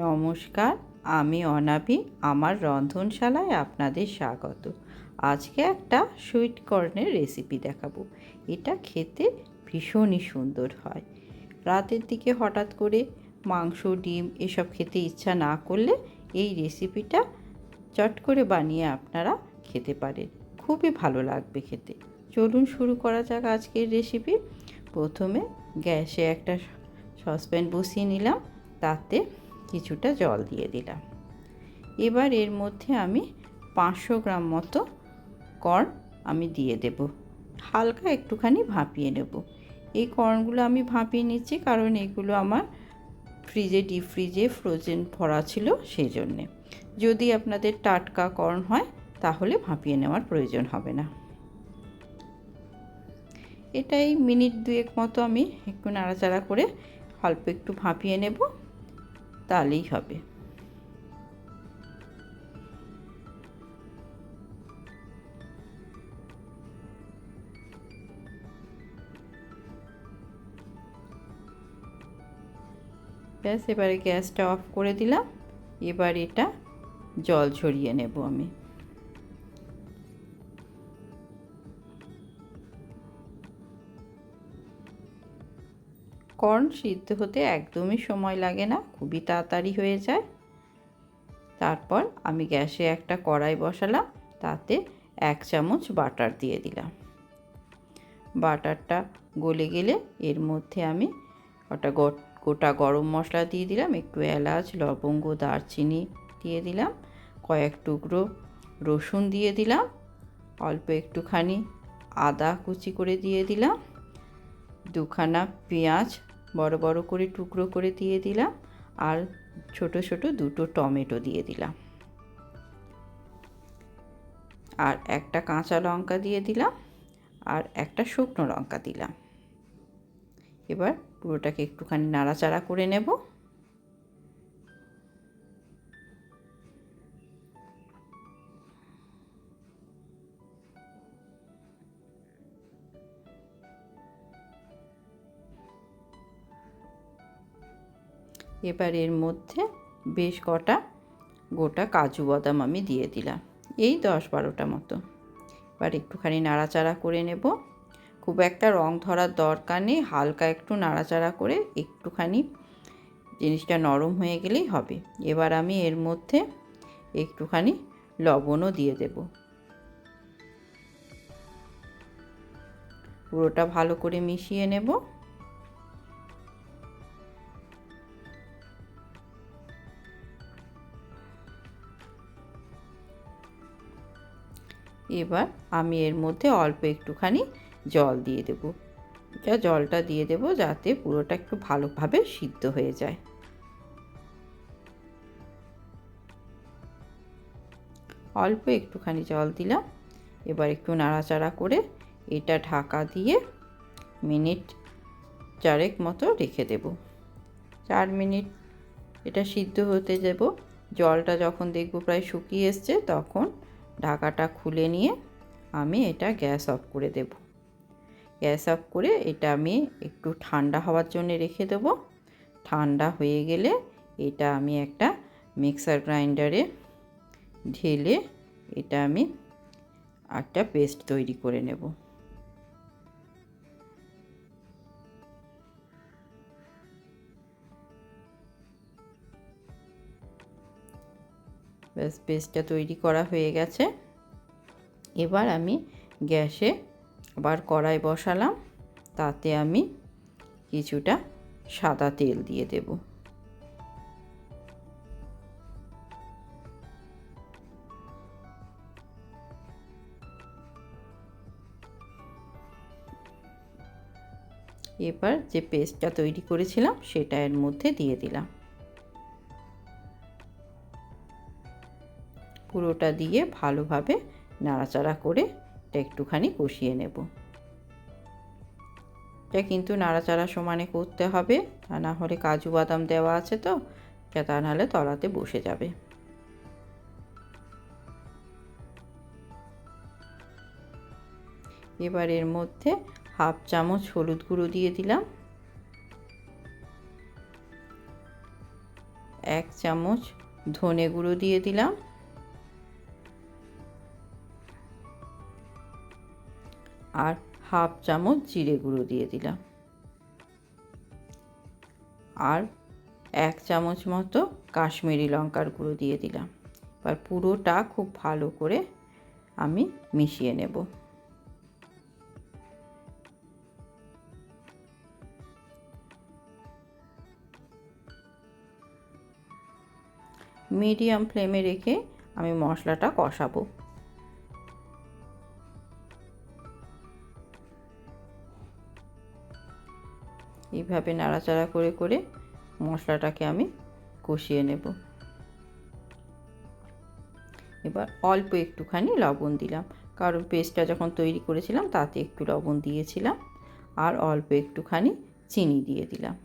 নমস্কার, আমি অনাবি। আমার রন্ধনশালায় আপনাদের স্বাগত। আজকে একটা সুইট কর্নের রেসিপি দেখাবো। এটা খেতে ভীষণই সুন্দর হয়। রাতের দিকে হঠাৎ করে মাংস, ডিম এসব খেতে ইচ্ছা না করলে এই রেসিপিটা চট করে বানিয়ে আপনারা খেতে পারেন। খুবই ভালো লাগবে খেতে। চলুন শুরু করা যাক আজকের রেসিপি। প্রথমে গ্যাসে একটা সসপ্যান বসিয়ে নিলাম, তাতে কিছুটা জল দিয়ে দিলাম। এবার এর মধ্যে আমি 500 গ্রাম মতো কর্ন আমি দিয়ে দেব। হালকা একটুখানি ভাপিয়ে নেব। এই কর্নগুলো আমি ভাপিয়ে নিচ্ছি কারণ এগুলো আমার ডিপ ফ্রিজে ফ্রোজেন ভরা ছিল, সেই জন্যে। যদি আপনাদের টাটকা কর্ন হয় তাহলে ভাপিয়ে নেওয়ার প্রয়োজন হবে না। এটাই মিনিট 2 মতো আমি একটু নাড়াচাড়া করে অল্প একটু ভাপিয়ে নেব, তাহলেই হবে। ব্যাস, এবারে গ্যাসটা অফ করে দিলাম। এবার এটা জল ঝরিয়ে নেব আমি। কর্ন সিদ্ধ হতে একদমই সময় লাগে না, খুবই তাড়াতাড়ি হয়ে যায়। তারপর আমি গ্যাসে একটা কড়াই বসালাম, তাতে 1 চামচ বাটার দিয়ে দিলাম। বাটারটা গলে গেলে এর মধ্যে আমি ওটা গোটা গরম মশলা দিয়ে দিলাম, একটু এলাচ, লবঙ্গ, দারচিনি দিয়ে দিলাম, কয়েক টুকরো রসুন দিয়ে দিলাম, অল্প একটুখানি আদা কুচি করে দিয়ে দিলাম, 2খানা পেঁয়াজ বড় বড় করে টুকরো করে দিয়ে দিলাম, আর ছোট ছোট 2টো টমেটো দিয়ে দিলাম, আর একটা কাঁচা লঙ্কা দিয়ে দিলাম, আর একটা শুকনো লঙ্কা দিলাম। এবার পুরোটাকে একটুখানি নাড়াচাড়া করে নেব। এবার এর মধ্যে বেশ কটা গোটা কাজু বাদাম আমি দিয়ে দিলাম, এই 10-12টা মতো। এবার একটুখানি নাড়াচাড়া করে নেব। খুব একটা রং ধরার দরকার নেই, হালকা একটু নাড়াচাড়া করে একটুখানি জিনিসটা নরম হয়ে গেলেই হবে। এবার আমি এর মধ্যে একটুখানি লবণও দিয়ে দেব। পুরোটা ভালো করে মিশিয়ে নেব। এবার আমি এর মধ্যে অল্প একটুখানি জল দিয়ে দেব। জলটা দিয়ে দেব যাতে পুরোটা একটু ভালোভাবে সিদ্ধ হয়ে যায়। অল্প একটুখানি জল দিলাম। এবার একটু নাড়াচাড়া করে এটা ঢাকা দিয়ে মিনিট 4 মতো রেখে দেব। 4 মিনিট এটা সিদ্ধ হতে দেব। জলটা যখন দেখব প্রায় শুকিয়ে এসছে, তখন ঢাকাটা খুলে নিয়ে আমি এটা গ্যাস অফ করে দেব। গ্যাস অফ করে এটা আমি একটু ঠান্ডা হওয়ার জন্য রেখে দেব। ঠান্ডা হয়ে গেলে এটা আমি একটা মিক্সার গ্রাইন্ডারে ঢেলে এটা আমি একটা পেস্ট তৈরি করে নেব। ব্যাস, পেস্টটা তৈরি করা হয়ে গেছে। এবার আমি গ্যাসে আবার কড়াই বসালাম, তাতে আমি কিছুটা সাদা তেল দিয়ে দেব। এবার যে পেস্টটা তৈরি করেছিলাম সেটা এর মধ্যে দিয়ে দিলাম। পুরোটা দিয়ে ভালোভাবে নাড়াচাড়া করে এটা একটুখানি কষিয়ে নেব। এটা কিন্তু নাড়াচাড়া সমানে করতে হবে, তা না হলে কাজু বাদাম দেওয়া আছে তো, তা নাহলে তলাতে বসে যাবে। এবার এর মধ্যে 1/2 চামচ হলুদ গুঁড়ো দিয়ে দিলাম, 1 চামচ ধনে গুঁড়ো দিয়ে দিলাম, আর হাফ চামচ জিরে গুঁড়ো দিয়ে দিলাম, আর 1 চামচ মতো কাশ্মীরি লঙ্কার গুঁড়ো দিয়ে দিলাম। এবার পুরোটা খুব ভালো করে আমি মিশিয়ে নেব। মিডিয়াম ফ্লেমে রেখে আমি মশলাটা কষাবো। এইভাবে নাড়াচাড়া করে করে মশলাটাকে আমি কষিয়ে নেব। এবার অল্প একটুখানি লবণ দিলাম, কারণ পেস্টটা যখন তৈরি করেছিলাম তাতে একটু লবণ দিয়েছিলাম, আর অল্প একটুখানি চিনি দিয়ে দিলাম।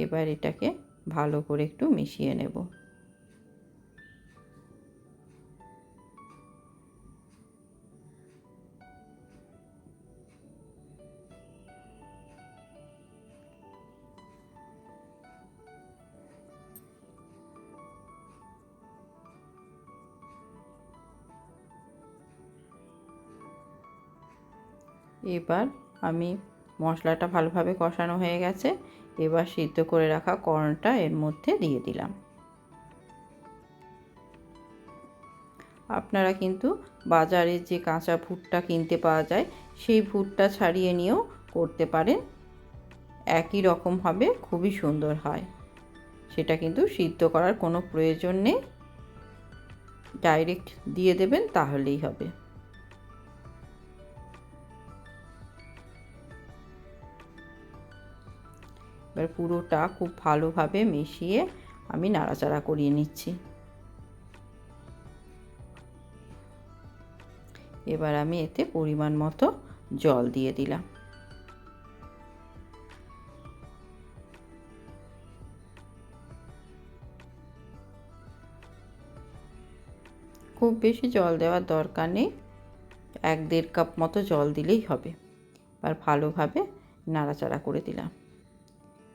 এবার এটাকে ভালো করে একটু মিশিয়ে নেব। এবার আমি মশলাটা ভালোভাবে কষানো হয়ে গেছে, এবার সিদ্ধ করে রাখা কর্নটা এর মধ্যে দিয়ে দিলাম। আপনারা কিন্তু বাজারে যে কাঁচা ভুট্টা কিনতে পাওয়া যায় সেই ভুট্টা ছাড়িয়ে নিয়েও করতে পারেন, একই রকম হবে, খুবই সুন্দর হয়। সেটা কিন্তু সিদ্ধ করার কোনো প্রয়োজন নেই, ডাইরেক্ট দিয়ে দেবেন তাহলেই হবে। এবার পুরোটা খুব ভালোভাবে মিশিয়ে আমি নাড়াচাড়া করিয়ে নিচ্ছি। এবার আমি এতে পরিমাণ মতো জল দিয়ে দিলাম। খুব বেশি জল দেওয়ার দরকার নেই, 1-1.5 কাপ মতো জল দিলেই হবে। আর ভালোভাবে নাড়াচাড়া করে দিলাম।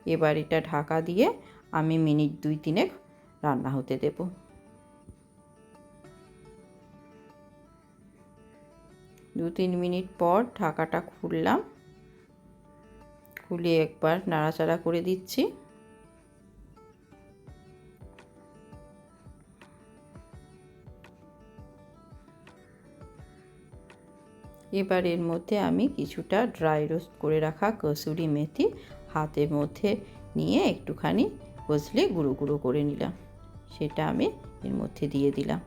এবার এটা ঢাকা দিয়ে আমি মিনিট 2-3 রান্না হতে দেব। 2-3 মিনিট পর ঢাকাটা খুললাম, খুলে একবার নাড়াচাড়া করে দিচ্ছি। এবার এর মধ্যে আমি কিছুটা ড্রাই রোস্ট করে রাখা কসুরি মেথি হাতের মধ্যে নিয়ে একটুখানি কষলে গুঁড়ো গুঁড়ো করে নিলাম, সেটা আমি এর মধ্যে দিয়ে দিলাম।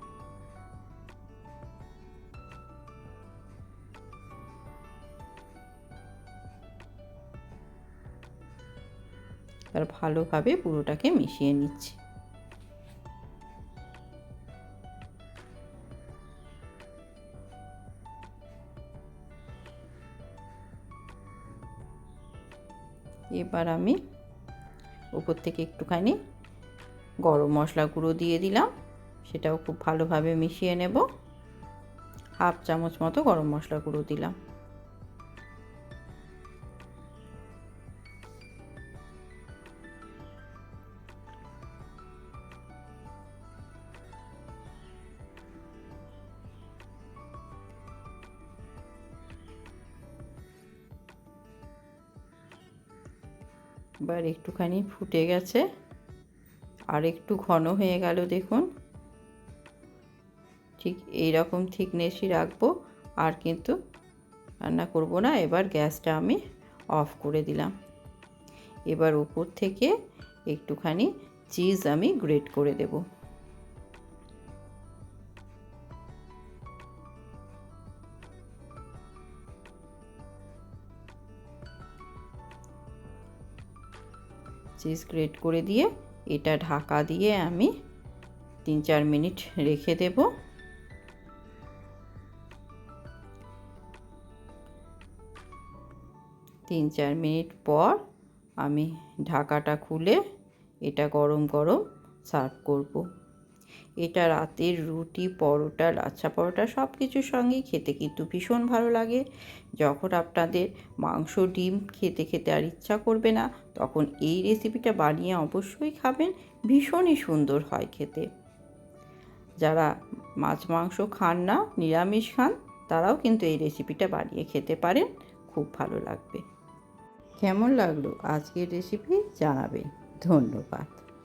আর ভালোভাবে পুরোটাকে মিশিয়ে নিচ্ছি। এবার আমি উপর থেকে একটুখানি গরম মশলা গুঁড়ো দিয়ে দিলাম, সেটাও খুব ভালোভাবে মিশিয়ে নেব। হাফ চামচ মতো গরম মশলা গুঁড়ো দিলাম। এবার একটুখানি ফুটে গেছে, আর একটু ঘন হয়ে গেল দেখুন। ঠিক এই রকম থিকনেসই রাখবো, আর কিন্তু রান্না করব না। এবার গ্যাসটা আমি অফ করে দিলাম। এবার উপর থেকে একটুখানি চিজ আমি গ্রেট করে দেব। চিজ গ্রেট করে দিয়ে এটা ঢাকা দিয়ে আমি 3-4 মিনিট রেখে দেব। 3-4 মিনিট পর আমি ঢাকাটা খুলে এটা গরম গরম সার্ভ করব। এটা রাতের রুটি, পরোটা, লাচ্ছা পরোটা সব কিছুর সঙ্গেই খেতে কিন্তু ভীষণ ভালো লাগে। যখন আপনাদের মাংস, ডিম খেতে খেতে আর ইচ্ছা করবে না, তখন এই রেসিপিটা বানিয়ে অবশ্যই খাবেন। ভীষণই সুন্দর হয় খেতে। যারা মাছ মাংস খান না, নিরামিষ খান, তারাও কিন্তু এই রেসিপিটা বানিয়ে খেতে পারেন। খুব ভালো লাগবে। কেমন লাগলো আজকের রেসিপি জানাবেন। ধন্যবাদ।